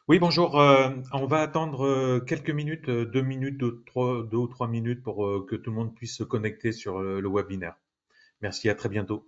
Oui, bonjour. On va attendre quelques minutes, 2 minutes, deux ou trois minutes pour que tout le monde puisse se connecter sur le webinaire. Merci, à très bientôt.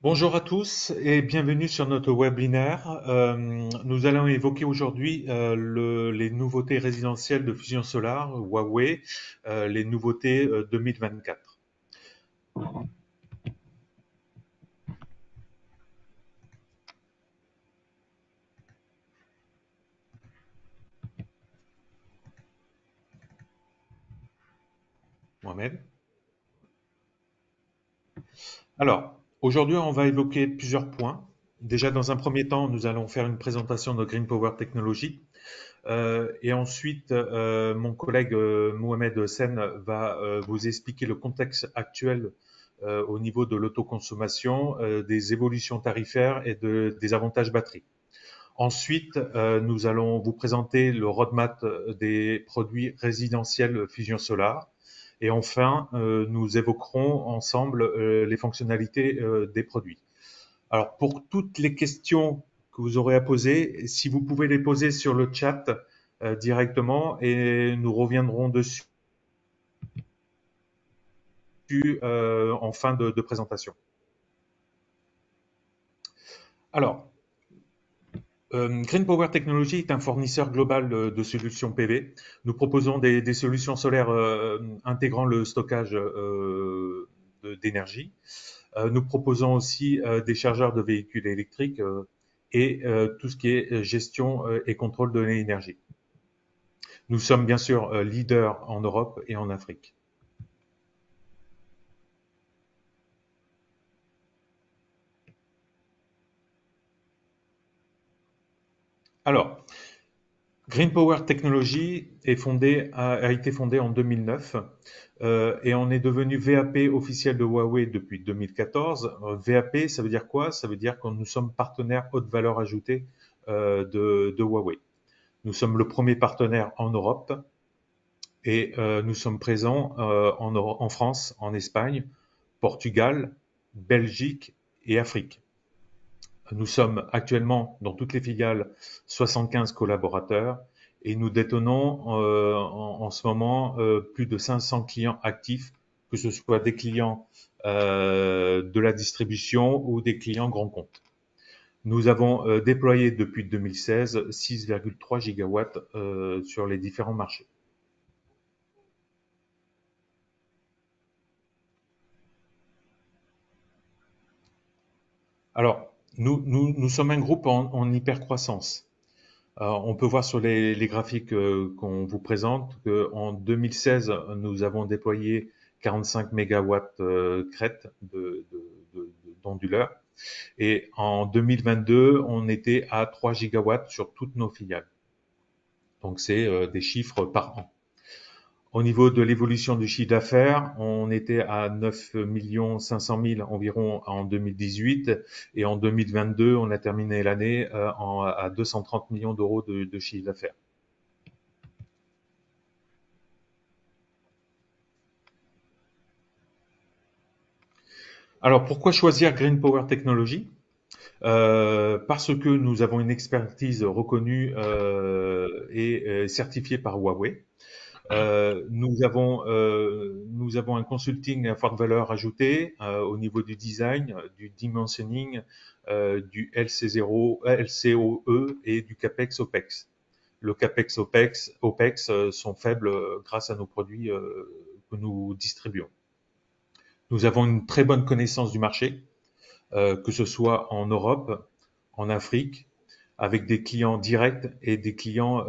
Bonjour à tous et bienvenue sur notre webinaire. Nous allons évoquer aujourd'hui les nouveautés résidentielles de Fusion Solar, Huawei, les nouveautés 2024. Mohamed. Alors, aujourd'hui, on va évoquer plusieurs points. Déjà, dans un premier temps, nous allons faire une présentation de Green Power Technology. Et ensuite, mon collègue Mohamed Sen va vous expliquer le contexte actuel au niveau de l'autoconsommation, des évolutions tarifaires et des avantages batterie. Ensuite, nous allons vous présenter le roadmap des produits résidentiels Fusion Solar. Et enfin, nous évoquerons ensemble les fonctionnalités des produits. Alors, pour toutes les questions que vous aurez à poser, si vous pouvez les poser sur le chat directement et nous reviendrons dessus en fin de présentation. Alors, Green Power Technology est un fournisseur global de solutions PV. Nous proposons des solutions solaires intégrant le stockage d'énergie. Nous proposons aussi des chargeurs de véhicules électriques et tout ce qui est gestion et contrôle de l'énergie. Nous sommes bien sûr leaders en Europe et en Afrique. Alors, Green Power Technology a été fondé en 2009 et on est devenu VAP officiel de Huawei depuis 2014. VAP, ça veut dire quoi? Ça veut dire que nous sommes partenaires haute valeur ajoutée de Huawei. Nous sommes le premier partenaire en Europe et nous sommes présents en France, en Espagne, Portugal, Belgique et Afrique. Nous sommes actuellement dans toutes les filiales 75 collaborateurs et nous détenons en ce moment plus de 500 clients actifs, que ce soit des clients de la distribution ou des clients grands comptes. Nous avons déployé depuis 2016 6,3 gigawatts sur les différents marchés. Alors, nous sommes un groupe en hypercroissance. On peut voir sur les graphiques qu'on vous présente qu'en 2016, nous avons déployé 45 mégawatts crête d'onduleurs. Et en 2022, on était à 3 gigawatts sur toutes nos filiales. Donc, c'est des chiffres par an. Au niveau de l'évolution du chiffre d'affaires, on était à 9 500 000 environ en 2018 et en 2022, on a terminé l'année à 230 millions d'euros de chiffre d'affaires. Alors, pourquoi choisir Green Power Technology? Parce que nous avons une expertise reconnue et certifiée par Huawei. Nous avons un consulting à forte valeur ajoutée au niveau du design, du dimensioning, du LC0, LCOE et du CAPEX OPEX. Le CAPEX OPEX sont faibles grâce à nos produits que nous distribuons. Nous avons une très bonne connaissance du marché, que ce soit en Europe, en Afrique, avec des clients directs et des clients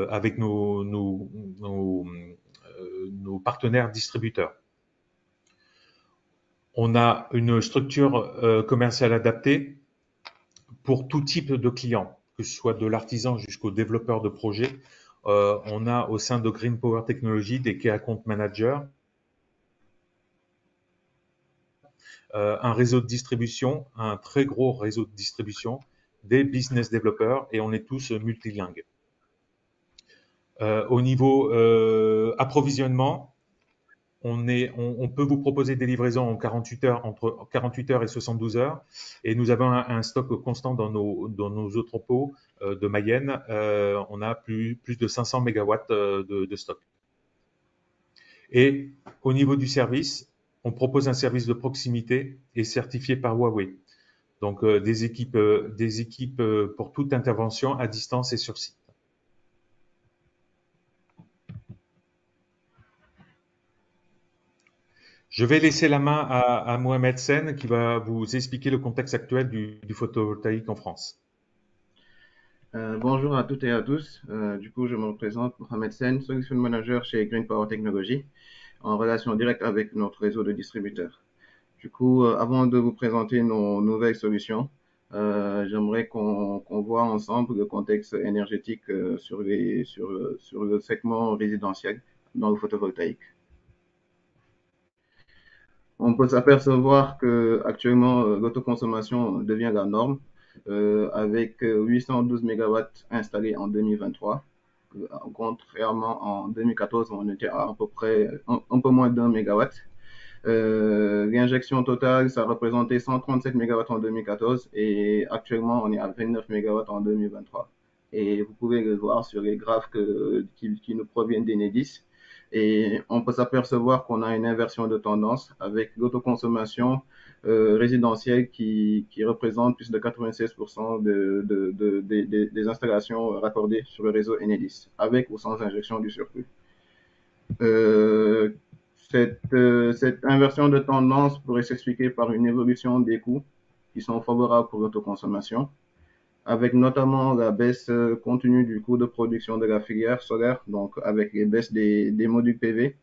avec nos partenaires distributeurs. On a une structure commerciale adaptée pour tout type de clients, que ce soit de l'artisan jusqu'au développeur de projet. On a au sein de Green Power Technology des Key Account Managers, un réseau de distribution, un très gros réseau de distribution, des business développeurs et on est tous multilingues. Au niveau approvisionnement, on peut vous proposer des livraisons en 48 heures, entre 48 heures et 72 heures. Et nous avons un stock constant dans nos entrepôts de Mayenne. On a plus de 500 mégawatts de stock. Et au niveau du service, on propose un service de proximité et certifié par Huawei. Donc des équipes pour toute intervention à distance et sur site. Je vais laisser la main à Mohamed Sen qui va vous expliquer le contexte actuel du photovoltaïque en France. Bonjour à toutes et à tous. Du coup, je me présente, Mohamed Sen, Solution Manager chez Green Power Technology, en relation directe avec notre réseau de distributeurs. Du coup, avant de vous présenter nos nouvelles solutions, j'aimerais qu'on voit ensemble le contexte énergétique sur le segment résidentiel dans le photovoltaïque. On peut s'apercevoir que actuellement l'autoconsommation devient la norme avec 812 mégawatts installés en 2023. Contrairement en 2014, on était à peu près un peu moins d'un mégawatt. L'injection totale, ça représentait 137 mégawatts en 2014 et actuellement on est à 29 mégawatts en 2023. Et vous pouvez le voir sur les graphes qui nous proviennent d'Enedis. Et on peut s'apercevoir qu'on a une inversion de tendance avec l'autoconsommation résidentielle qui représente plus de 96% des installations raccordées sur le réseau Enedis, avec ou sans injection du surplus. Euh, cette inversion de tendance pourrait s'expliquer par une évolution des coûts qui sont favorables pour l'autoconsommation, avec notamment la baisse continue du coût de production de la filière solaire, donc avec les baisses des modules PV,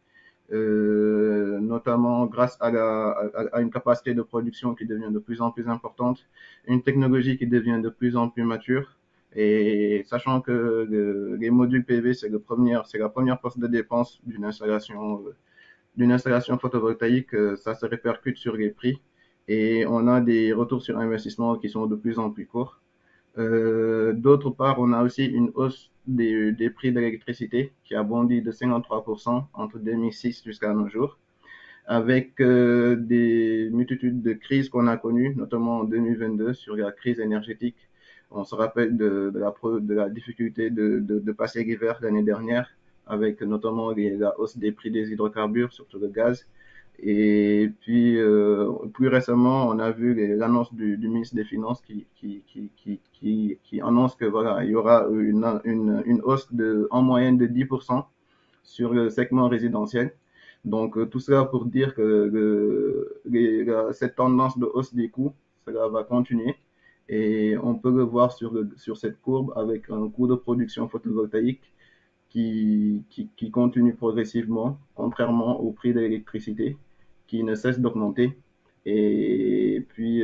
notamment grâce à une capacité de production qui devient de plus en plus importante, une technologie qui devient de plus en plus mature, et sachant que les modules PV, c'est la première poste de dépense d'une installation photovoltaïque, ça se répercute sur les prix et on a des retours sur investissement qui sont de plus en plus courts. D'autre part, on a aussi une hausse des prix de l'électricité qui a bondi de 53% entre 2006 jusqu'à nos jours, avec des multitudes de crises qu'on a connues, notamment en 2022 sur la crise énergétique On se rappelle de la difficulté de passer l'hiver l'année dernière, avec notamment la hausse des prix des hydrocarbures, surtout le gaz. Et puis, plus récemment, on a vu l'annonce du ministre des Finances qui annonce que voilà, il y aura une hausse en moyenne de 10% sur le segment résidentiel. Donc, tout cela pour dire que cette tendance de hausse des coûts, cela va continuer. Et on peut le voir sur cette courbe avec un coût de production photovoltaïque qui continue progressivement, contrairement au prix de l'électricité, qui ne cesse d'augmenter. Et puis,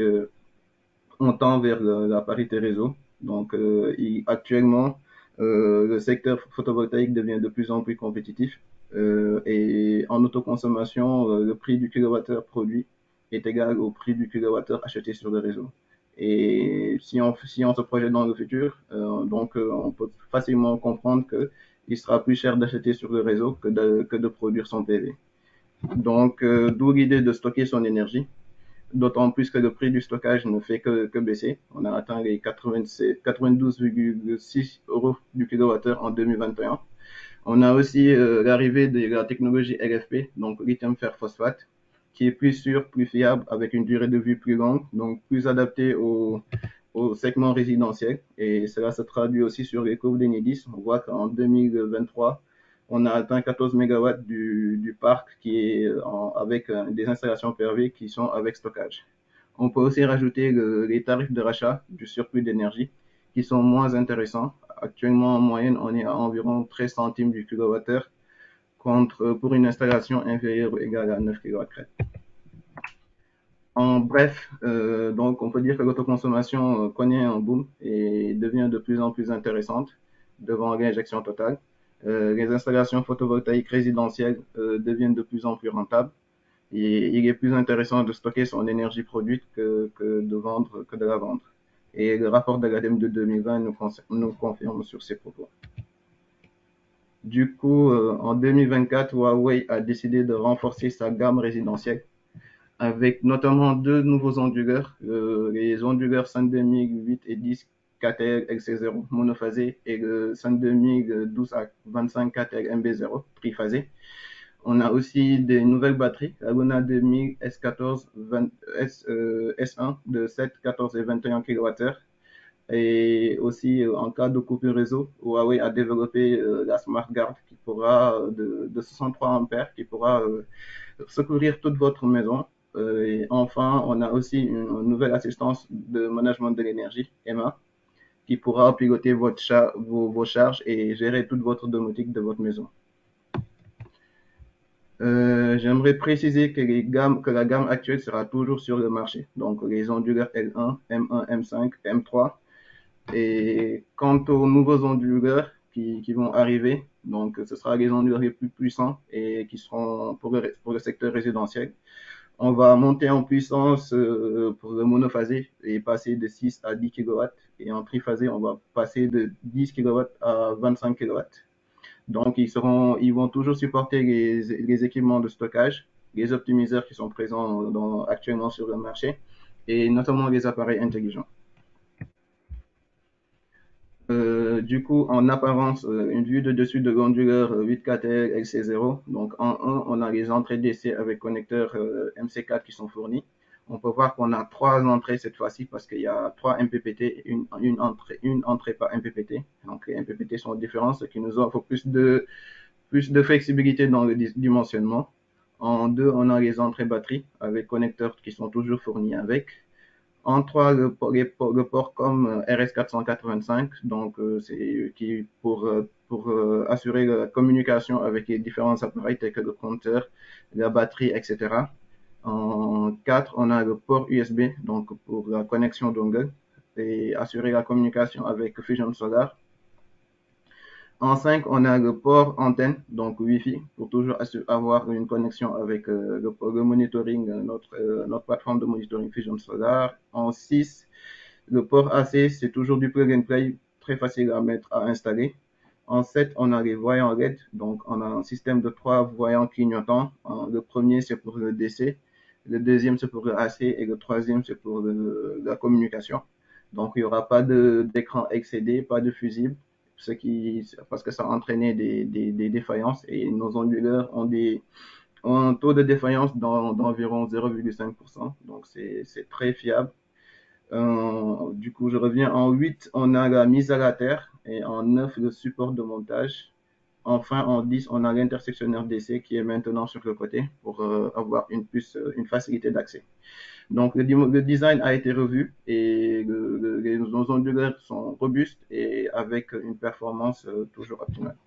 on tend vers la parité réseau. Donc, actuellement, le secteur photovoltaïque devient de plus en plus compétitif. Et en autoconsommation, le prix du kilowattheure produit est égal au prix du kilowattheure acheté sur le réseau. Et si on se projette dans le futur, on peut facilement comprendre qu'il sera plus cher d'acheter sur le réseau que de produire son PV. Donc, d'où l'idée de stocker son énergie, d'autant plus que le prix du stockage ne fait que baisser. On a atteint les 92,6 euros du kilowattheure en 2021. On a aussi l'arrivée de la technologie LFP, donc lithium fer phosphate, qui est plus sûr, plus fiable, avec une durée de vie plus longue, donc plus adaptée au segment résidentiel. Et cela se traduit aussi sur les courbes d'Enedis. On voit qu'en 2023, on a atteint 14 MW du parc qui est avec des installations PRV qui sont avec stockage. On peut aussi rajouter les tarifs de rachat du surplus d'énergie qui sont moins intéressants. Actuellement, en moyenne, on est à environ 13 centimes du kilowattheure contre pour une installation inférieure ou égale à 9 kW. En bref, donc on peut dire que l'autoconsommation connaît un boom et devient de plus en plus intéressante devant l'injection totale. Les installations photovoltaïques résidentielles deviennent de plus en plus rentables et il est plus intéressant de stocker son énergie produite que de la vendre. Et le rapport de l'ADEME de 2020 nous confirme sur ces propos. Du coup, en 2024, Huawei a décidé de renforcer sa gamme résidentielle avec notamment deux nouveaux onduleurs, les onduleurs 52008 et 10 KTL XC0 monophasé et le 52012 à 25 KTL MB0 triphasé. On a aussi des nouvelles batteries, la Luna 2000 S14 S1 de 7, 14 et 21 kWh. Et aussi, en cas de coupure réseau, Huawei a développé la Smart Guard qui pourra, de 63 ampères qui pourra secourir toute votre maison. Et enfin, on a aussi une nouvelle assistance de management de l'énergie, EMA, qui pourra piloter vos charges et gérer toute votre domotique de votre maison. J'aimerais préciser que la gamme actuelle sera toujours sur le marché. Donc, les onduleurs L1, M1, M5, M3. Et quant aux nouveaux onduleurs qui vont arriver, donc ce sera les onduleurs les plus puissants et qui seront pour le secteur résidentiel. On va monter en puissance pour le monophasé et passer de 6 à 10 kW. Et en triphasé, on va passer de 10 kW à 25 kW. Donc, ils vont toujours supporter les équipements de stockage, les optimiseurs qui sont présents actuellement sur le marché, et notamment les appareils intelligents. Du coup, en apparence, une vue de dessus de l'onduleur 8KTL LC0. Donc, en 1, on a les entrées DC avec connecteurs MC4 qui sont fournis. On peut voir qu'on a 3 entrées cette fois-ci parce qu'il y a 3 MPPT et une entrée par MPPT. Donc, les MPPT sont différents, ce qui nous offre plus de flexibilité dans le dimensionnement. En 2, on a les entrées batterie avec connecteurs qui sont toujours fournis avec. En 3, le port comme RS485, donc c'est qui pour assurer la communication avec les différents appareils tels que le compteur, la batterie, etc. En 4, on a le port USB, donc pour la connexion dongle et assurer la communication avec Fusion Solar. En 5, on a le port antenne, donc Wi-Fi, pour toujours avoir une connexion avec le monitoring, notre plateforme de monitoring Fusion Solar. En 6, le port AC, c'est toujours du plug and play, très facile à installer. En 7, on a les voyants LED, donc on a un système de 3 voyants clignotants. Le premier, c'est pour le DC, le deuxième, c'est pour le AC et le troisième, c'est pour la communication. Donc, il n'y aura pas d'écran XCD, pas de fusible, parce que ça a entraîné des défaillances et nos onduleurs ont un taux de défaillance d'environ 0,5%. Donc, c'est très fiable. Du coup, je reviens en 8, on a la mise à la terre et en 9, le support de montage. Enfin, en 10, on a l'intersectionneur DC qui est maintenant sur le côté pour avoir une facilité d'accès. Donc, le design a été revu et nos onduleurs sont robustes et avec une performance toujours optimale.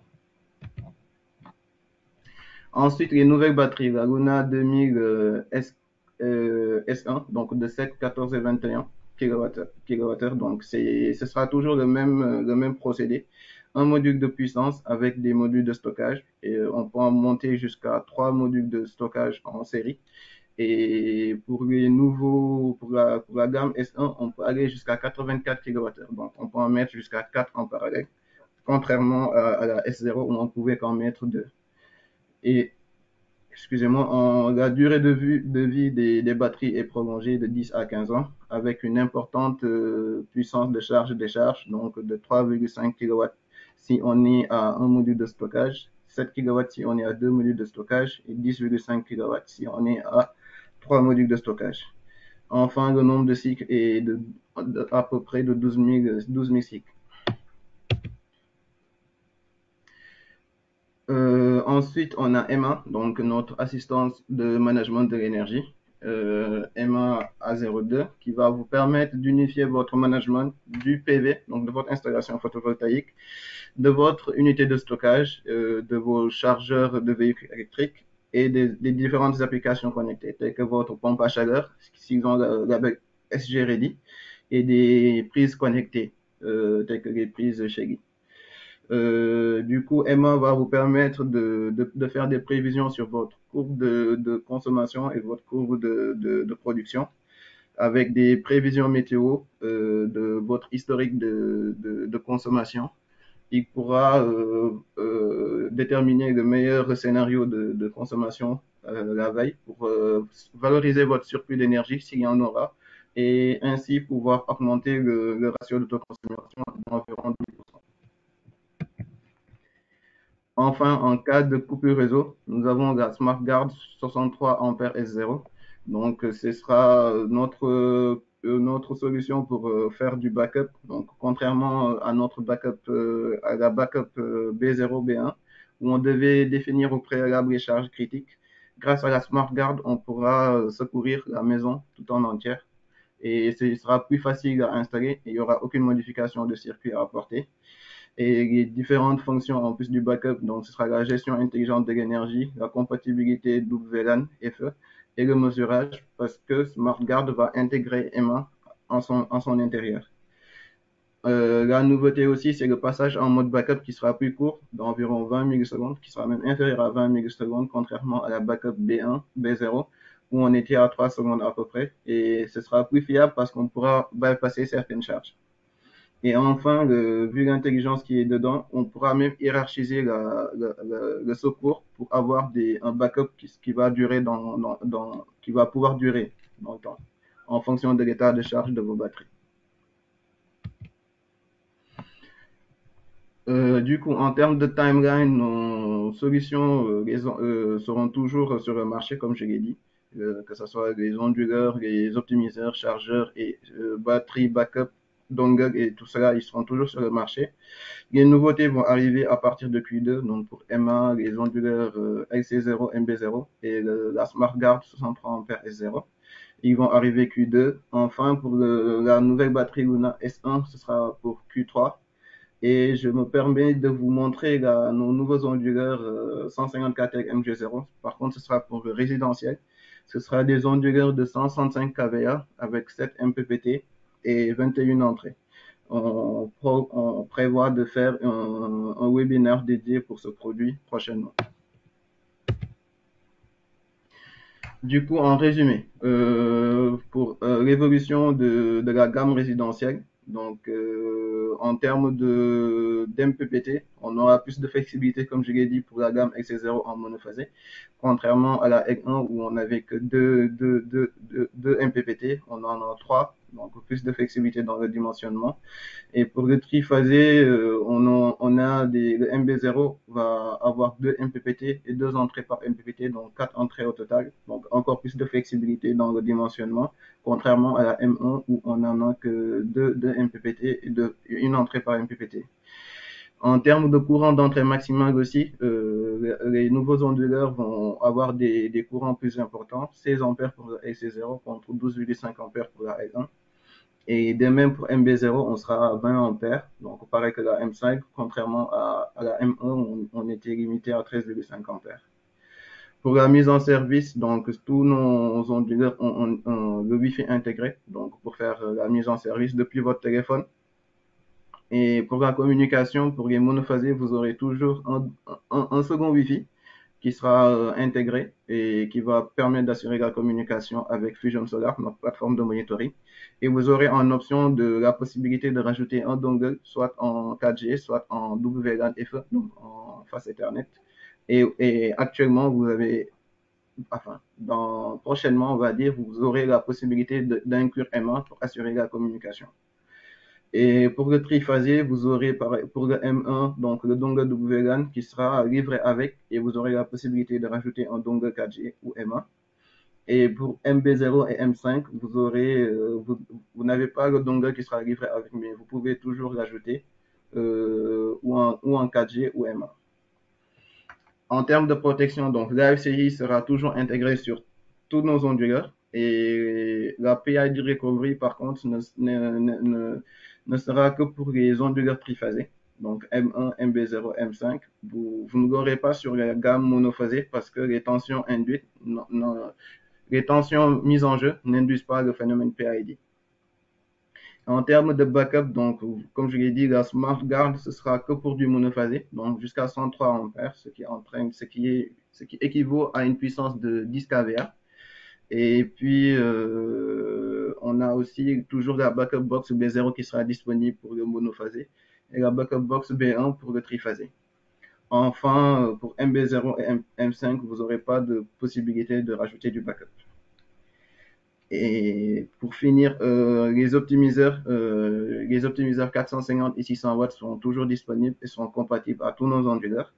Ensuite, les nouvelles batteries, la Luna 2000 S1, donc de 7, 14 et 21 kWh. Donc, ce sera toujours le même procédé. Un module de puissance avec des modules de stockage. Et on peut en monter jusqu'à 3 modules de stockage en série. Et pour les nouveaux, pour la gamme S1, on peut aller jusqu'à 84 kWh. Donc, on peut en mettre jusqu'à 4 en parallèle, contrairement à la S0 où on pouvait qu'en mettre 2. Et excusez-moi, la durée de vie des batteries est prolongée de 10 à 15 ans avec une importante puissance de charge-décharge, donc de 3,5 kW si on est à un module de stockage, 7 kW si on est à deux modules de stockage et 10,5 kW si on est à trois modules de stockage. Enfin, le nombre de cycles est à peu près de 12 000 cycles. Ensuite, on a Emma, donc notre assistance de management de l'énergie, Emma A02, qui va vous permettre d'unifier votre management du PV, donc de votre installation photovoltaïque, de votre unité de stockage, de vos chargeurs de véhicules électriques et des différentes applications connectées, telles que votre pompe à chaleur, s'ils ont la SG Ready, et des prises connectées, telles que les prises Shaggy. Du coup, Emma va vous permettre de faire des prévisions sur votre courbe de consommation et votre courbe de production avec des prévisions météo de votre historique de consommation. Il pourra déterminer le meilleur scénario de consommation la veille pour valoriser votre surplus d'énergie s'il y en aura et ainsi pouvoir augmenter le ratio d'autoconsommation d'environ 10%. Enfin, en cas de coupure réseau, nous avons la SmartGuard 63 ampères S0. Donc, ce sera notre solution pour faire du backup. Donc, contrairement à notre backup, à la backup B0, B1, où on devait définir au préalable les charges critiques, grâce à la SmartGuard, on pourra secourir la maison tout en entière. Et ce sera plus facile à installer. Il n'y aura aucune modification de circuit à apporter et les différentes fonctions en plus du backup. Donc, ce sera la gestion intelligente de l'énergie, la compatibilité WLAN, FE et le mesurage parce que SmartGuard va intégrer Emma en son intérieur. La nouveauté aussi, c'est le passage en mode backup qui sera plus court, d'environ 20 millisecondes, qui sera même inférieur à 20 millisecondes, contrairement à la backup B1, B0, où on était à 3 secondes à peu près. Et ce sera plus fiable parce qu'on pourra bypasser certaines charges. Et enfin, vu l'intelligence qui est dedans, on pourra même hiérarchiser le secours pour avoir un backup qui va durer qui va pouvoir durer dans le temps, en fonction de l'état de charge de vos batteries. Du coup, en termes de timeline, nos solutions seront toujours sur le marché, comme je l'ai dit, que ce soit les onduleurs, les optimiseurs, chargeurs et batteries, backup, dongle et tout cela, ils seront toujours sur le marché. Les nouveautés vont arriver à partir de Q2, donc pour MA, les onduleurs LC0, MB0 et la SmartGuard 63 A S0. Ils vont arriver Q2. Enfin, pour la nouvelle batterie Luna S1, ce sera pour Q3. Et je me permets de vous montrer nos nouveaux onduleurs 154 MG0. Par contre, ce sera pour le résidentiel. Ce sera des onduleurs de 165 kVA avec 7 MPPT et 21 entrées. On prévoit de faire un webinaire dédié pour ce produit prochainement. Du coup, en résumé, pour l'évolution de la gamme résidentielle, donc en termes d'MPPT, on aura plus de flexibilité, comme je l'ai dit, pour la gamme XC0 en monophasé, contrairement à la Egg 1 où on n'avait que deux MPPT, on en a 3 donc plus de flexibilité dans le dimensionnement. Et pour le triphasé, on a le MB0 va avoir 2 MPPT et 2 entrées par MPPT, donc 4 entrées au total. Donc encore plus de flexibilité dans le dimensionnement, contrairement à la M1 où on n'en a que 2 MPPT et une entrée par MPPT. En termes de courant d'entrée maximale aussi, les nouveaux onduleurs vont avoir des courants plus importants, 16 ampères pour le AC0 contre 12,5 ampères pour la L1. Et de même pour MB0, on sera à 20 ampères, donc pareil que la M5, contrairement à la M1, on était limité à 13,5 ampères. Pour la mise en service, donc tous nos onduleurs ont le Wi-Fi intégré, donc pour faire la mise en service depuis votre téléphone. Et pour la communication, pour les monophasés, vous aurez toujours un second Wi-Fi qui sera intégré et qui va permettre d'assurer la communication avec Fusion Solar, notre plateforme de monitoring. Et vous aurez en option la possibilité de rajouter un dongle, soit en 4G, soit en WLAN FE, donc en face Ethernet. Et actuellement, prochainement, on va dire, vous aurez la possibilité d'inclure M1 pour assurer la communication. Et pour le triphasé, vous aurez pour le M1, donc le dongle WLAN qui sera livré avec, et vous aurez la possibilité de rajouter un dongle 4G ou M1. Et pour MB0 et M5, vous n'avez pas le dongle qui sera livré avec, mais vous pouvez toujours l'ajouter ou en 4G ou M1. En termes de protection, donc l'AFCI sera toujours intégré sur tous nos onduleurs et la PID Recovery, par contre, ne sera que pour les onduleurs triphasés. Donc M1, MB0, M5. Vous ne l'aurez pas sur la gamme monophasée parce que les tensions induites, les tensions mises en jeu n'induisent pas le phénomène PID. En termes de backup, donc, comme je l'ai dit, la Smart Guard, ce sera que pour du monophasé, donc jusqu'à 103 ampères, ce qui équivaut à une puissance de 10 kVA. Et puis, on a aussi toujours la Backup Box B0 qui sera disponible pour le monophasé et la Backup Box B1 pour le triphasé. Enfin, pour MB0 et M5, vous n'aurez pas de possibilité de rajouter du backup. Et pour finir, les optimiseurs 450 et 600 watts sont toujours disponibles et sont compatibles à tous nos onduleurs.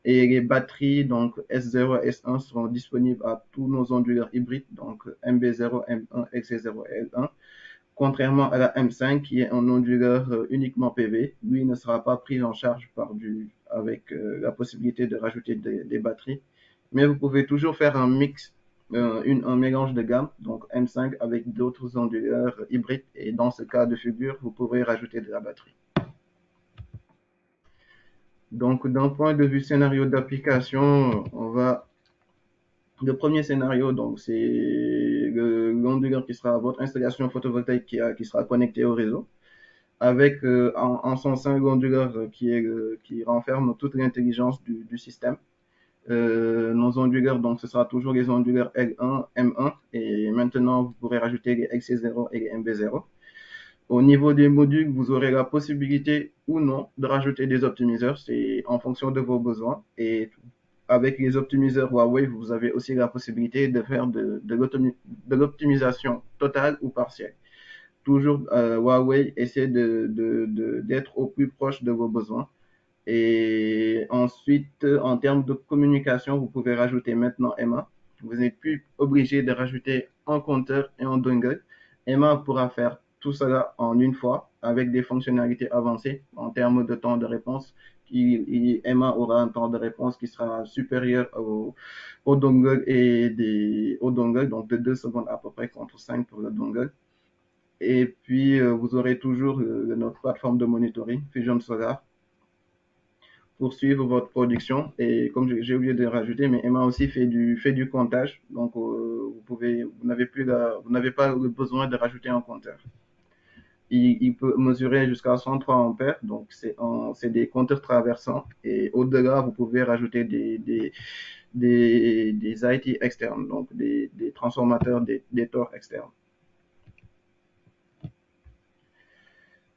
Et les batteries, donc S0 et S1, seront disponibles à tous nos onduleurs hybrides, donc MB0, M1, XC0 et L1. Contrairement à la M5, qui est un onduleur uniquement PV, lui ne sera pas pris en charge avec la possibilité de rajouter des batteries. Mais vous pouvez toujours faire un mix, un mélange de gamme, donc M5 avec d'autres onduleurs hybrides. Et dans ce cas de figure, vous pourrez rajouter de la batterie. Donc, d'un point de vue scénario d'application, le premier scénario, donc, c'est l'onduleur qui sera votre installation photovoltaïque qui sera connectée au réseau, avec en son sein l'onduleur qui renferme toute l'intelligence du système. Nos onduleurs, donc, ce sera toujours les onduleurs L1, M1, et maintenant, vous pourrez rajouter les XC0 et les MB0. Au niveau des modules, vous aurez la possibilité ou non de rajouter des optimiseurs, c'est en fonction de vos besoins. Et avec les optimiseurs Huawei, vous avez aussi la possibilité de faire de l'optimisation totale ou partielle. Toujours, Huawei essaie d'être au plus proche de vos besoins. Et ensuite, en termes de communication, vous pouvez rajouter maintenant Emma. Vous n'êtes plus obligé de rajouter un compteur et un dongle. Emma pourra faire tout cela en une fois avec des fonctionnalités avancées en termes de temps de réponse. Emma aura un temps de réponse qui sera supérieur au dongle donc de 2 secondes à peu près contre 5 pour le dongle. Et puis, vous aurez toujours notre plateforme de monitoring, Fusion Solar, pour suivre votre production. Et comme j'ai oublié de rajouter, mais Emma aussi fait du comptage. Donc, vous n'avez pas le besoin de rajouter un compteur. Il peut mesurer jusqu'à 103 ampères, donc c'est des compteurs traversants. Et au-delà, vous pouvez rajouter des IT externes, donc des transformateurs, des TOR externes.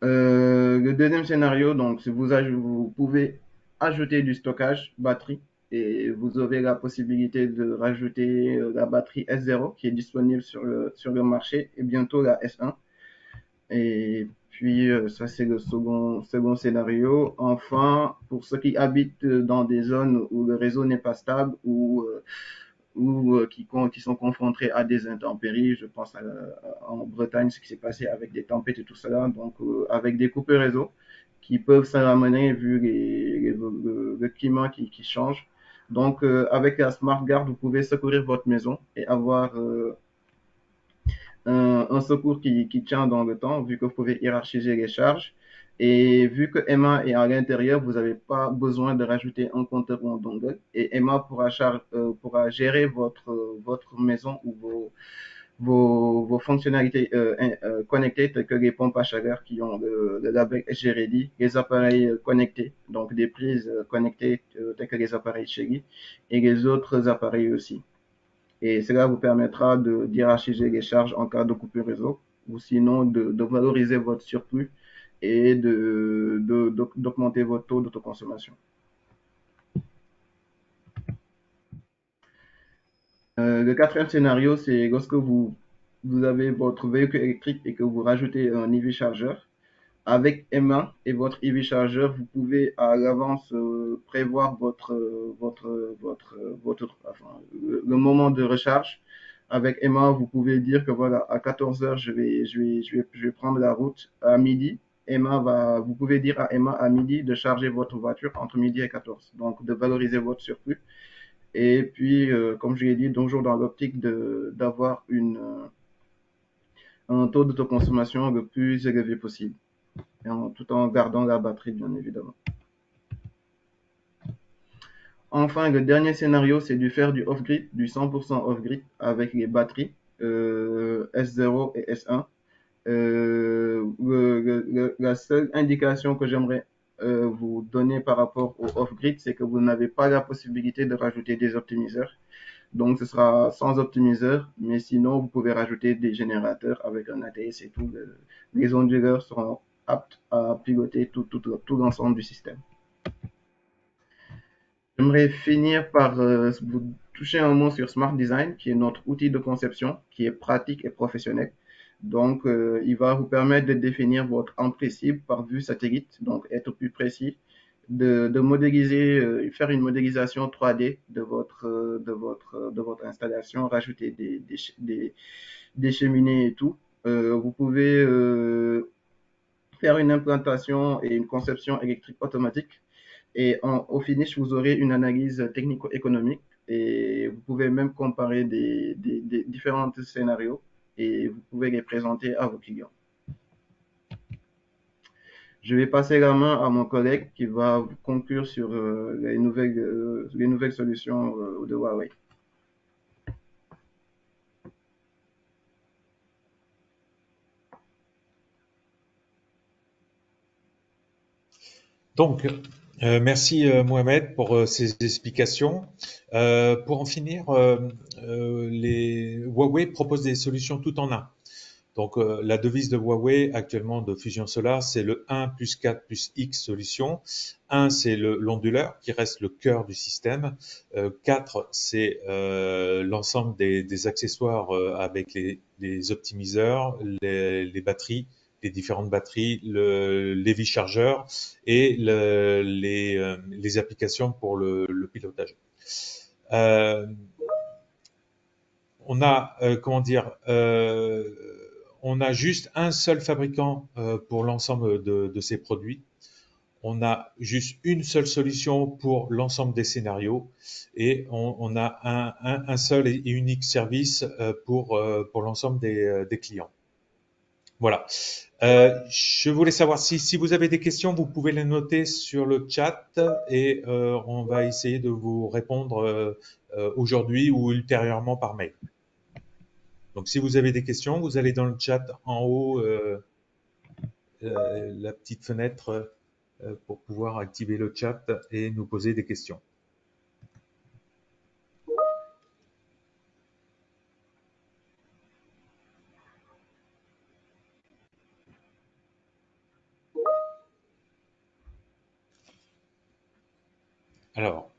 Le deuxième scénario, donc, vous pouvez ajouter du stockage batterie et vous aurez la possibilité de rajouter la batterie S0 qui est disponible sur le marché et bientôt la S1. Et puis, ça, c'est le second scénario. Enfin, pour ceux qui habitent dans des zones où le réseau n'est pas stable ou qui sont confrontés à des intempéries, je pense en Bretagne, ce qui s'est passé avec des tempêtes et tout cela, donc avec des coupes réseau qui peuvent s'amener vu le climat qui change. Donc, avec la Smart Guard, vous pouvez secourir votre maison et avoir un secours qui tient dans le temps, vu que vous pouvez hiérarchiser les charges. Et vu que Emma est à l'intérieur, vous n'avez pas besoin de rajouter un compteur ou un dongle. Et Emma pourra gérer votre maison ou vos fonctionnalités connectées, telles que les pompes à chaleur qui ont le label SGReady, les appareils connectés, donc des prises connectées telles que les appareils Chery, et les autres appareils aussi. Et cela vous permettra de hiérarchiser les charges en cas de coupure réseau ou sinon de valoriser votre surplus et d'augmenter votre taux d'autoconsommation. Le quatrième scénario, c'est lorsque vous avez votre véhicule électrique et que vous rajoutez un EV chargeur. Avec Emma et votre EV chargeur, vous pouvez à l'avance prévoir enfin, le moment de recharge. Avec Emma, vous pouvez dire que voilà, à 14 heures, je vais prendre la route à midi. Vous pouvez dire à Emma à midi de charger votre voiture entre midi et 14. Donc, de valoriser votre surplus. Et puis, comme je l'ai dit, toujours dans l'optique d'avoir un taux d'autoconsommation le plus élevé possible tout en gardant la batterie, bien évidemment. Enfin, le dernier scénario, c'est de faire du off-grid, du 100% off-grid avec les batteries S0 et S1. La seule indication que j'aimerais vous donner par rapport au off-grid, c'est que vous n'avez pas la possibilité de rajouter des optimiseurs. Donc, ce sera sans optimiseur, mais sinon, vous pouvez rajouter des générateurs avec un ATS et tout. Les onduleurs seront aptes à piloter tout l'ensemble du système. J'aimerais finir par vous toucher un mot sur Smart Design, qui est notre outil de conception, qui est pratique et professionnel. Donc, il va vous permettre de définir votre entrée cible par vue satellite, donc être plus précis, de modéliser, faire une modélisation 3D de votre installation, rajouter des cheminées et tout. Vous pouvez faire une implantation et une conception électrique automatique. Et au finish, vous aurez une analyse technico-économique et vous pouvez même comparer des différents scénarios et vous pouvez les présenter à vos clients. Je vais passer la main à mon collègue qui va vous conclure sur les nouvelles solutions de Huawei. Donc, merci Mohamed pour ces explications. Pour en finir, les Huawei propose des solutions tout en un. Donc, la devise de Huawei actuellement de Fusion Solar, c'est le 1 plus 4 plus X solution. 1, c'est l'onduleur qui reste le cœur du système. 4, c'est l'ensemble des accessoires avec les optimiseurs, les batteries, les différentes batteries, l'EV chargeur et les applications pour le pilotage. Euh, on a, comment dire, on a juste un seul fabricant pour l'ensemble de ces produits. On a juste une seule solution pour l'ensemble des scénarios et on a un seul et unique service pour l'ensemble des clients. Voilà. Je voulais savoir si vous avez des questions, vous pouvez les noter sur le chat et on va essayer de vous répondre aujourd'hui ou ultérieurement par mail. Donc, si vous avez des questions, vous allez dans le chat en haut, la petite fenêtre pour pouvoir activer le chat et nous poser des questions. Alors,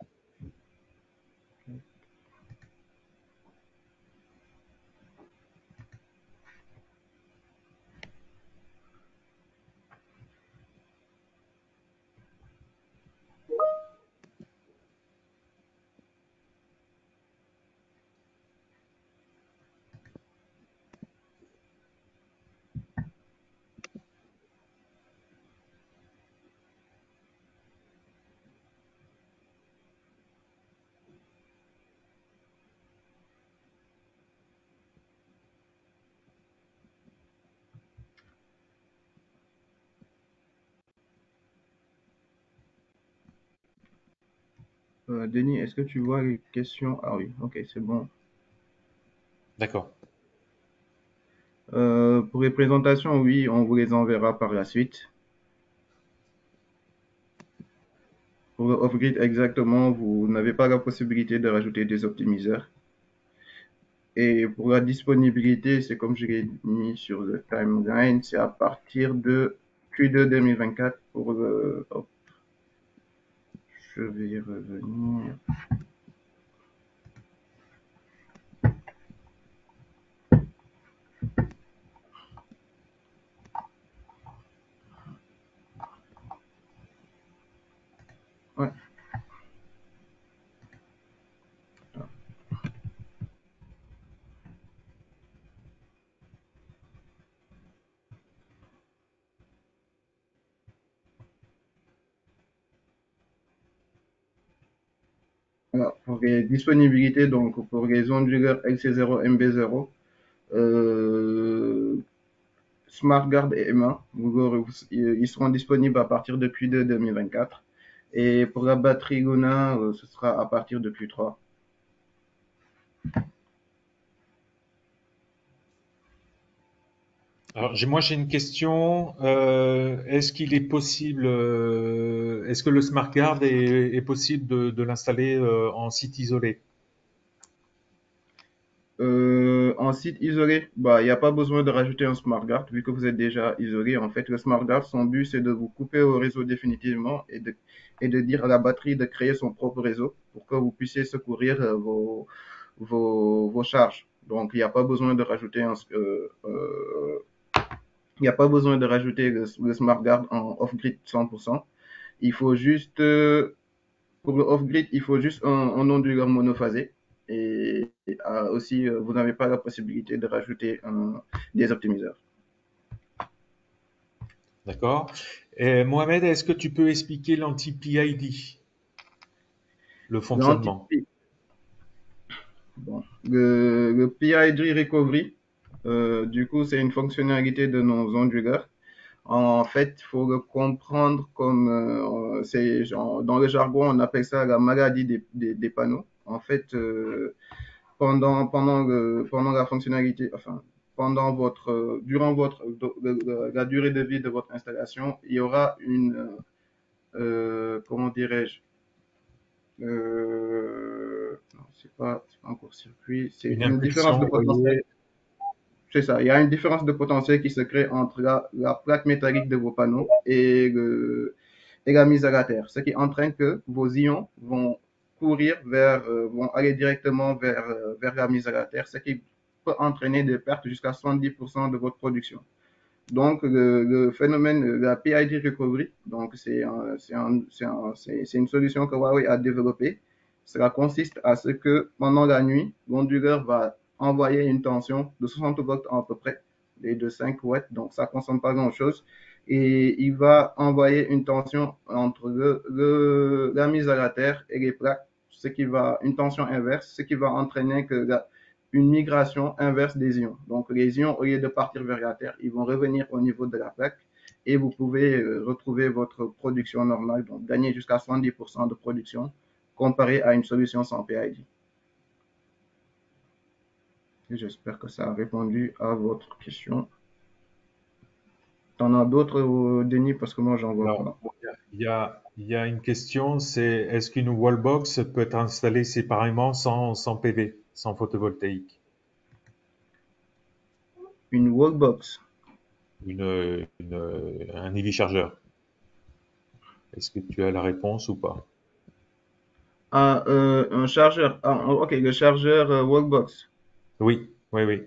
Denis, est-ce que tu vois les questions? Ah oui, ok, c'est bon. D'accord. Pour les présentations, oui, on vous les enverra par la suite. Pour le off-grid, exactement, vous n'avez pas la possibilité de rajouter des optimiseurs. Et pour la disponibilité, c'est comme je l'ai mis sur le timeline, c'est à partir de Q2 2024 pour le... hop, je vais y revenir. Ouais. Alors, pour les disponibilités, donc pour les onduleurs LC0, MB0, euh, SmartGuard et EMA, ils seront disponibles à partir de Q2 2024. Et pour la batterie Luna, ce sera à partir de Q3. Alors, moi, j'ai une question. Est-ce qu'il est possible, est-ce que le Smart Guard est possible de l'installer en site isolé? En site isolé, bah, il n'y a pas besoin de rajouter un SmartGuard vu que vous êtes déjà isolé. En fait, le SmartGuard, son but, c'est de vous couper au réseau définitivement et de dire à la batterie de créer son propre réseau pour que vous puissiez secourir vos charges. Donc, il n'y a pas besoin de rajouter il n'y a pas besoin de rajouter le SmartGuard en off-grid 100%. Il faut juste, pour le off-grid, il faut juste un onduleur monophasé. Et aussi, vous n'avez pas la possibilité de rajouter des optimiseurs. D'accord. Et Mohamed, est-ce que tu peux expliquer l'anti-PID, le L'anti fonctionnement? bon, le PID Recovery, du coup, c'est une fonctionnalité de nos onduleurs. En fait, il faut le comprendre comme, dans le jargon, on appelle ça la maladie des panneaux. En fait, pendant la fonctionnalité, enfin, durant la durée de vie de votre installation, il y aura comment dirais-je, non, c'est pas un court-circuit, c'est Une une différence impulsion de potentiel. envoyée. C'est ça, il y a une différence de potentiel qui se crée entre la plaque métallique de vos panneaux et la mise à la terre, ce qui entraîne que vos ions vont aller directement vers la mise à la terre, ce qui peut entraîner des pertes jusqu'à 70% de votre production. Donc, le phénomène de la PID recovery, donc c'est une solution que Huawei a développée. Cela consiste à ce que pendant la nuit, l'onduleur va envoyer une tension de 60 volts à peu près, et de 5 watts, donc ça ne consomme pas grand-chose. Et il va envoyer une tension entre la mise à la terre et les plaques, une tension inverse, ce qui va entraîner une migration inverse des ions. Donc les ions, au lieu de partir vers la Terre, ils vont revenir au niveau de la plaque et vous pouvez retrouver votre production normale, donc gagner jusqu'à 70% de production comparé à une solution sans PID. J'espère que ça a répondu à votre question. T'en as d'autres, Denis, parce que moi, j'en vois Alors, pas. il y a une question, c'est est-ce qu'une wallbox peut être installée séparément sans PV, sans photovoltaïque? Une wallbox. Un EV chargeur. Est-ce que tu as la réponse ou pas? Ah, un chargeur. Ah, ok, le chargeur wallbox. Oui, oui, oui.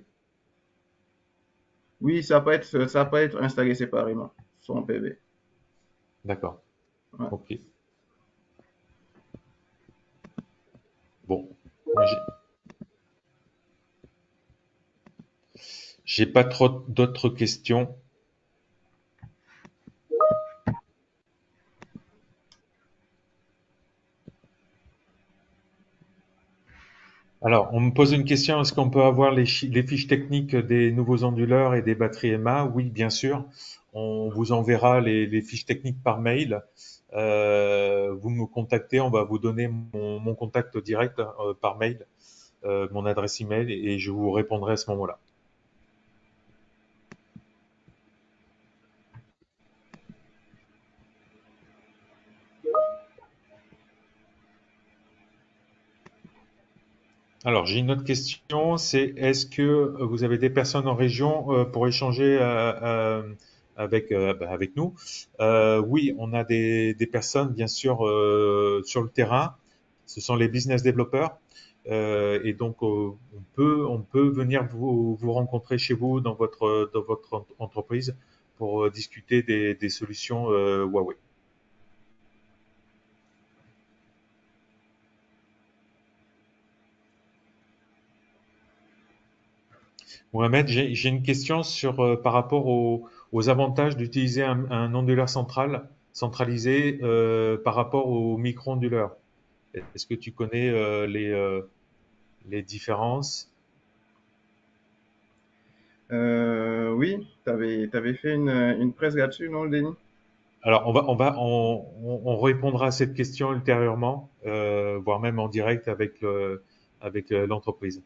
Oui, ça peut être installé séparément, sans PV. D'accord. Ouais. Ok. Bon. Moi, j'ai pas trop d'autres questions. Alors, on me pose une question, est-ce qu'on peut avoir les fiches techniques des nouveaux onduleurs et des batteries EMA? Oui, bien sûr. On vous enverra les fiches techniques par mail. Vous me contactez, on va vous donner mon contact direct par mail, mon adresse email, et je vous répondrai à ce moment-là. Alors, j'ai une autre question, c'est est-ce que vous avez des personnes en région pour échanger avec nous? Oui, on a des personnes, bien sûr, sur le terrain. Ce sont les business développeurs. Et donc, on peut venir vous rencontrer chez vous dans votre entreprise pour discuter des solutions Huawei. Mohamed, j'ai une question par rapport aux avantages d'utiliser un onduleur centralisé par rapport au micro-onduleur. Est-ce que tu connais les différences? Oui, t'avais fait une presse là-dessus, non, Denis? Alors, on répondra à cette question ultérieurement, voire même en direct avec l'entreprise.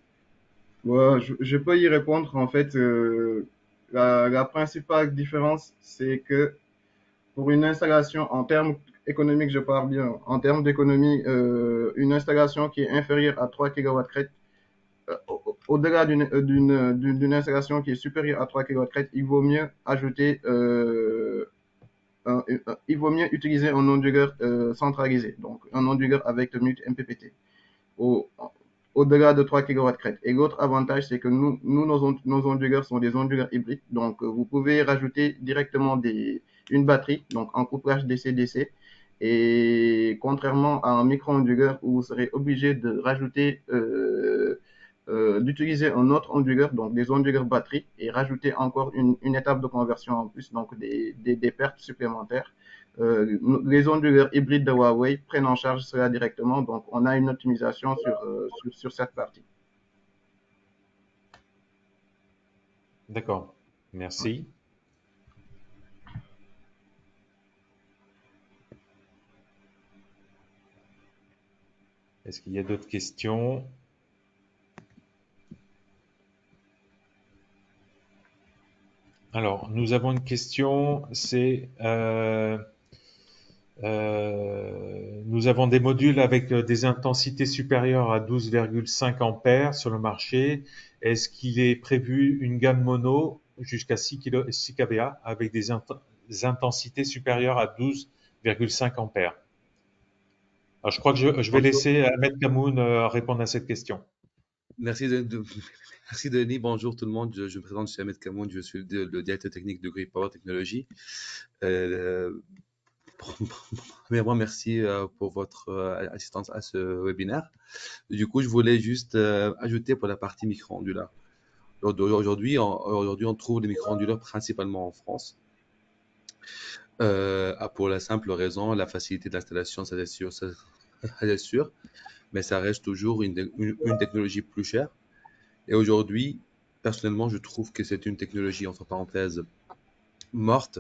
Ouais, je peux y répondre. En fait, la principale différence, c'est que pour une installation en termes économiques, je parle bien, en termes d'économie, une installation qui est inférieure à 3 kW, au-delà d'une installation qui est supérieure à 3 kW, il vaut mieux ajouter, il vaut mieux utiliser un onduleur centralisé, donc un onduleur avec multi-MPPT. Au, au-delà de 3 kW. Et l'autre avantage, c'est que nos onduleurs sont des onduleurs hybrides. Donc, vous pouvez rajouter directement une batterie, donc en couplage DC-DC. Et contrairement à un micro-onduleur où vous serez obligé de rajouter, d'utiliser un autre onduleur, donc des onduleurs batterie, et rajouter encore une étape de conversion en plus, donc des pertes supplémentaires. Les onduleurs hybrides de Huawei prennent en charge cela directement, donc on a une optimisation sur cette partie. D'accord. Merci. Est-ce qu'il y a d'autres questions? Alors, nous avons une question, c'est nous avons des modules avec des intensités supérieures à 12,5 ampères sur le marché. Est-ce qu'il est prévu une gamme mono jusqu'à 6 kVA avec des intensités supérieures à 12,5 ampères? Alors, je crois que je vais Bonjour, laisser Ahmed Kamoun répondre à cette question. merci, merci Denis, bonjour tout le monde, je me présente, je suis Ahmed Kamoun, je suis le directeur technique de Green Power Technology. Euh, Premièrement, merci pour votre assistance à ce webinaire. Du coup, je voulais juste ajouter pour la partie micro-ondulaire. Aujourd'hui, on trouve les micro-ondulaires principalement en France. Pour la simple raison, la facilité d'installation, ça c'est sûr, mais ça reste toujours une technologie plus chère. Et aujourd'hui, personnellement, je trouve que c'est une technologie, entre parenthèses, morte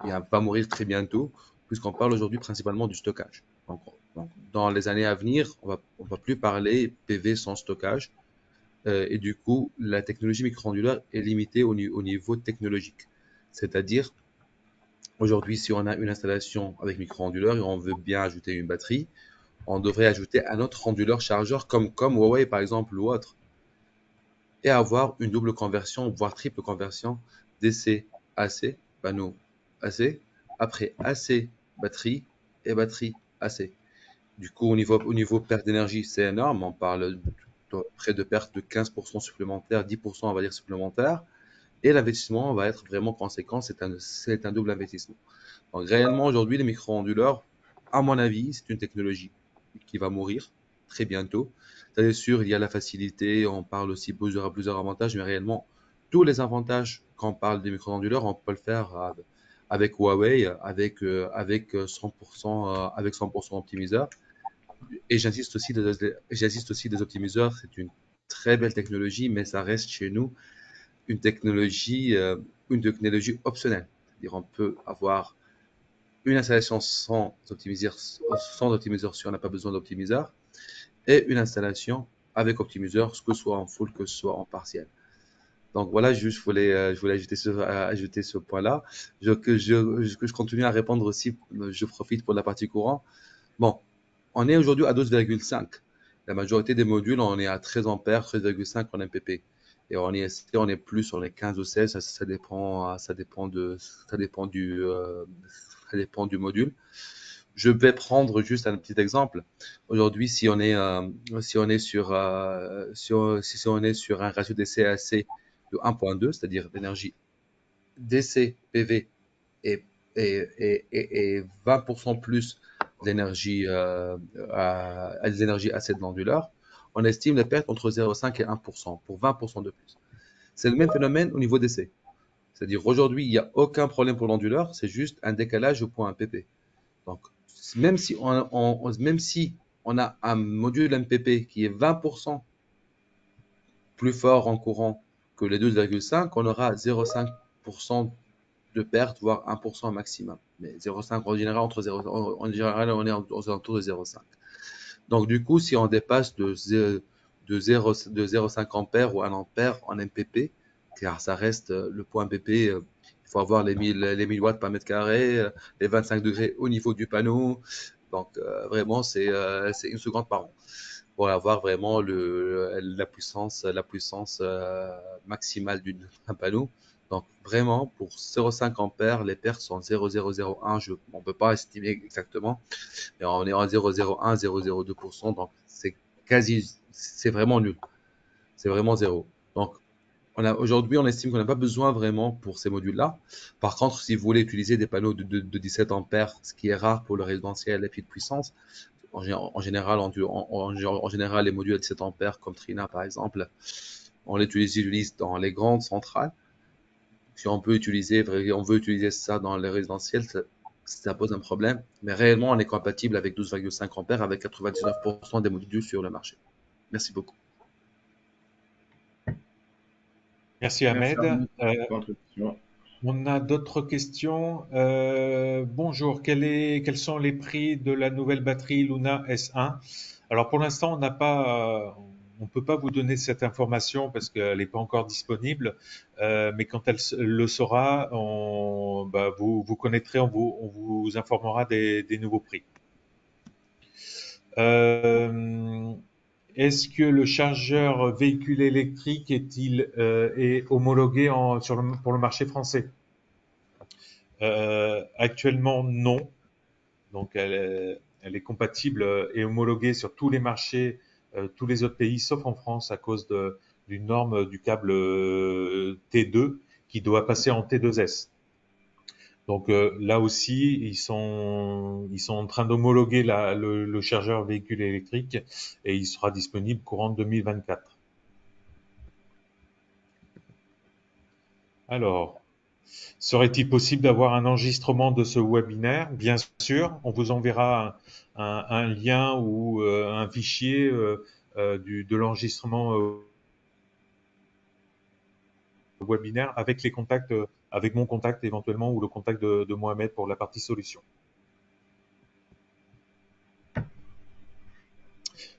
et elle va mourir très bientôt, puisqu'on parle aujourd'hui principalement du stockage. Donc, dans les années à venir, on va plus parler PV sans stockage. Et du coup, la technologie micro-ondulaire est limitée au niveau technologique. C'est-à-dire, aujourd'hui, si on a une installation avec micro-onduleur et on veut bien ajouter une batterie, on devrait ajouter un autre onduleur chargeur comme Huawei par exemple ou autre, et avoir une double conversion, voire triple conversion DC AC, panneau AC, après AC batterie et batterie AC. Du coup, au niveau perte d'énergie, c'est énorme. On parle près de perte de 15% supplémentaire, 10% on va dire supplémentaire. Et l'investissement va être vraiment conséquent. C'est un double investissement. Donc réellement, aujourd'hui, les micro-onduleurs, à mon avis, c'est une technologie qui va mourir très bientôt. C'est sûr, il y a la facilité, on parle aussi plusieurs avantages, mais réellement, tous les avantages quand on parle des micro-onduleurs, on peut le faire avec Huawei, avec 100%, avec 100% optimiseur. Et j'insiste aussi des optimiseurs, c'est une très belle technologie, mais ça reste chez nous une technologie, une technologie optionnelle. C'est-à-dire on peut avoir une installation sans optimiseur si on n'a pas besoin d'optimiseur, et une installation avec optimiseur, que ce soit en full, que ce soit en partiel. Donc voilà, juste je voulais ajouter ce point-là. Que je continue à répondre aussi, je profite pour la partie courant. Bon, on est aujourd'hui à 12,5. La majorité des modules, on est à 13 ampères, 13,5 en MPP. Et on est plus, on est 15 ou 16, ça dépend du module. Je vais prendre juste un petit exemple. Aujourd'hui, si on est si on est sur un ratio DC-AC de 1.2, c'est-à-dire d'énergie DC PV et, et 20% plus d'énergie AC de l'onduleur, on estime les pertes entre 0,5 et 1% pour 20% de plus. C'est le même phénomène au niveau DC. C'est-à-dire aujourd'hui, il n'y a aucun problème pour l'onduleur, c'est juste un décalage au point pp. Donc, même si on a un module MPP qui est 20% plus fort en courant que les 2,5, on aura 0,5% de perte, voire 1% maximum. Mais 0,5 en général, en général, on est aux alentours de 0,5. Donc, du coup, si on dépasse de 0,5 ampères ou 1 ampère en MPP, car ça reste le point MPP, il faut avoir les 1000 watts par mètre carré, les 25 degrés au niveau du panneau. Donc, vraiment, c'est une seconde par an pour avoir vraiment la puissance maximale d'un panneau. Donc, vraiment, pour 0,5 ampères, les pertes sont 0,001. On ne peut pas estimer exactement, mais on est en 0,01, 0,02%. Donc, c'est vraiment nul. C'est vraiment zéro. Donc, aujourd'hui, on estime qu'on n'a pas besoin vraiment pour ces modules-là. Par contre, si vous voulez utiliser des panneaux de 17 ampères, ce qui est rare pour le résidentiel et puis de puissance, en général, les modules à 17 ampères, comme Trina par exemple, on les utilise dans les grandes centrales. Si on veut utiliser ça dans les résidentiels, ça pose un problème. Mais réellement, on est compatible avec 12,5 ampères avec 99% des modules sur le marché. Merci beaucoup. Merci Merci à Ahmed. vous pour votre contribution. On a d'autres questions. Bonjour, quels sont les prix de la nouvelle batterie Luna S1? Alors pour l'instant, on peut pas vous donner cette information parce qu'elle n'est pas encore disponible. Mais quand le sera, vous connaîtrez, on vous informera des nouveaux prix. Euh, Est-ce que le chargeur véhicule électrique est homologué pour le marché français? Actuellement, non. Donc, elle est compatible et homologuée sur tous les marchés, tous les autres pays, sauf en France, à cause d'une norme du câble T2 qui doit passer en T2S. Donc là aussi, ils sont en train d'homologuer le chargeur véhicule électrique et il sera disponible courant 2024. Alors, serait-il possible d'avoir un enregistrement de ce webinaire? Bien sûr, on vous enverra un lien ou un fichier de l'enregistrement webinaire avec les contacts, avec mon contact éventuellement ou le contact de Mohamed pour la partie solution.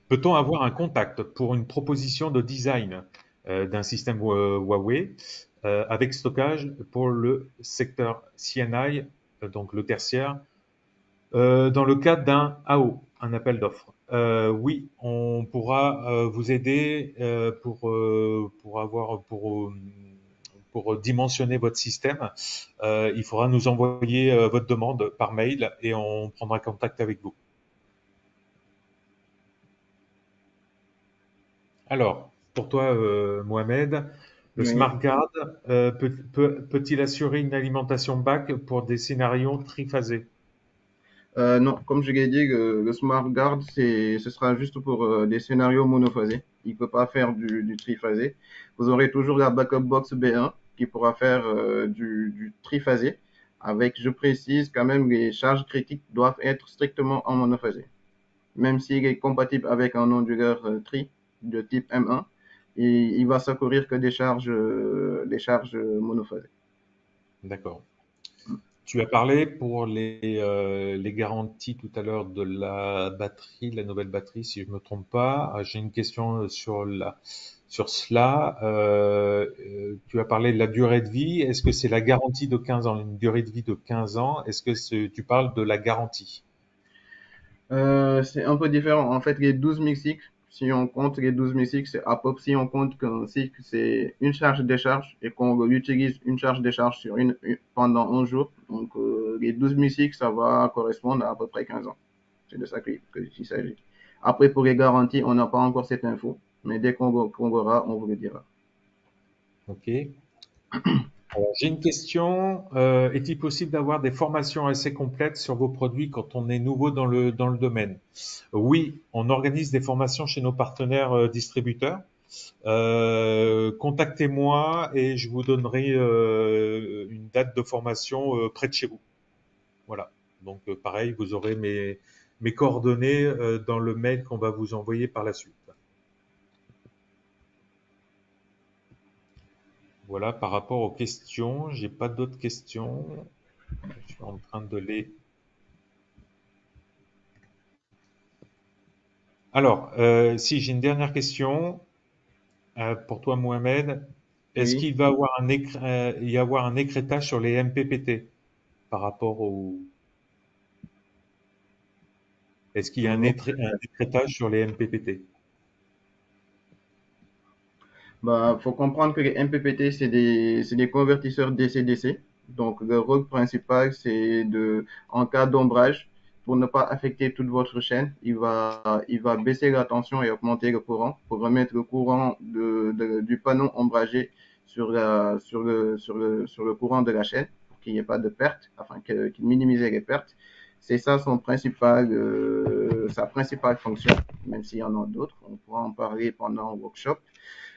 Peut-on avoir un contact pour une proposition de design d'un système Huawei avec stockage pour le secteur CNI, donc le tertiaire, dans le cadre d'un AO, un appel d'offres? Oui, on pourra vous aider pour dimensionner votre système. Il faudra nous envoyer votre demande par mail et on prendra contact avec vous. Alors, pour toi, Mohamed, le Oui. Smart Guard peut-il assurer une alimentation back pour des scénarios triphasés? Non, comme je l'ai dit, le Smart Guard, ce sera juste pour des scénarios monophasés. Il ne peut pas faire du triphasé. Vous aurez toujours la Backup Box B1 qui pourra faire du triphasé. Avec, je précise quand même, les charges critiques doivent être strictement en monophasé. Même s'il est compatible avec un onduleur tri de type M1, il va secourir que des charges monophasées. D'accord. Tu as parlé pour les garanties tout à l'heure de la batterie, la nouvelle batterie, si je me trompe pas. J'ai une question sur cela. Tu as parlé de la durée de vie. Est-ce que c'est la garantie de 15 ans, une durée de vie de 15 ans? Est-ce que tu parles de la garantie? C'est un peu différent. En fait, les 12 000 cycles, si on compte les 12 000 cycles, c'est à peu près, si on compte qu'un cycle, c'est une charge-décharge et qu'on utilise une charge-décharge pendant un jour. Donc, les 12 000 cycles, ça va correspondre à peu près 15 ans. C'est de ça qu'il s'agit. Après, pour les garanties, on n'a pas encore cette info, mais dès qu'on aura, on vous le dira. Ok. Alors, j'ai une question. Est-il possible d'avoir des formations assez complètes sur vos produits quand on est nouveau dans le domaine? Oui, on organise des formations chez nos partenaires distributeurs. Contactez-moi et je vous donnerai une date de formation près de chez vous. Voilà. Donc, pareil, vous aurez mes coordonnées dans le mail qu'on va vous envoyer par la suite. Voilà, par rapport aux questions, j'ai pas d'autres questions. Je suis en train de les. Alors, si j'ai une dernière question pour toi, Mohamed. Est-ce Oui. qu'il va y avoir un écrétage sur les MPPT par rapport au. Est-ce qu'il y a un écrétage sur les MPPT? Bah, faut comprendre que les MPPT, c'est des convertisseurs DC-DC. Donc, le rôle principal, en cas d'ombrage, pour ne pas affecter toute votre chaîne, il va baisser la tension et augmenter le courant pour remettre le courant du panneau ombragé sur le courant de la chaîne pour qu'il n'y ait pas de perte, afin qu'il minimise les pertes. C'est ça sa principale fonction, même s'il y en a d'autres. On pourra en parler pendant le workshop.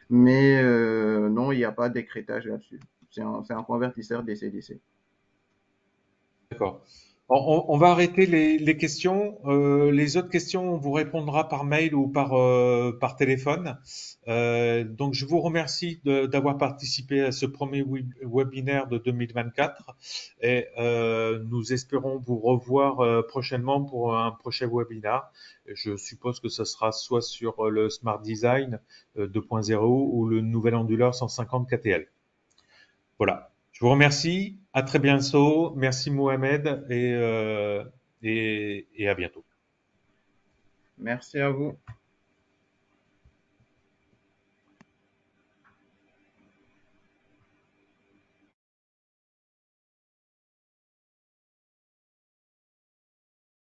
Mais non, il n'y a pas d'écrétage là-dessus. C'est un convertisseur DC-DC. D'accord. On va arrêter les questions. Les autres questions, on vous répondra par mail ou par téléphone. Donc, je vous remercie d'avoir participé à ce premier webinaire de 2024 et nous espérons vous revoir prochainement pour un prochain webinaire. Je suppose que ce sera soit sur le Smart Design 2.0 ou le nouvel onduleur 150 KTL. Voilà. Je vous remercie. À très bientôt. Merci Mohamed et à bientôt. Merci à vous.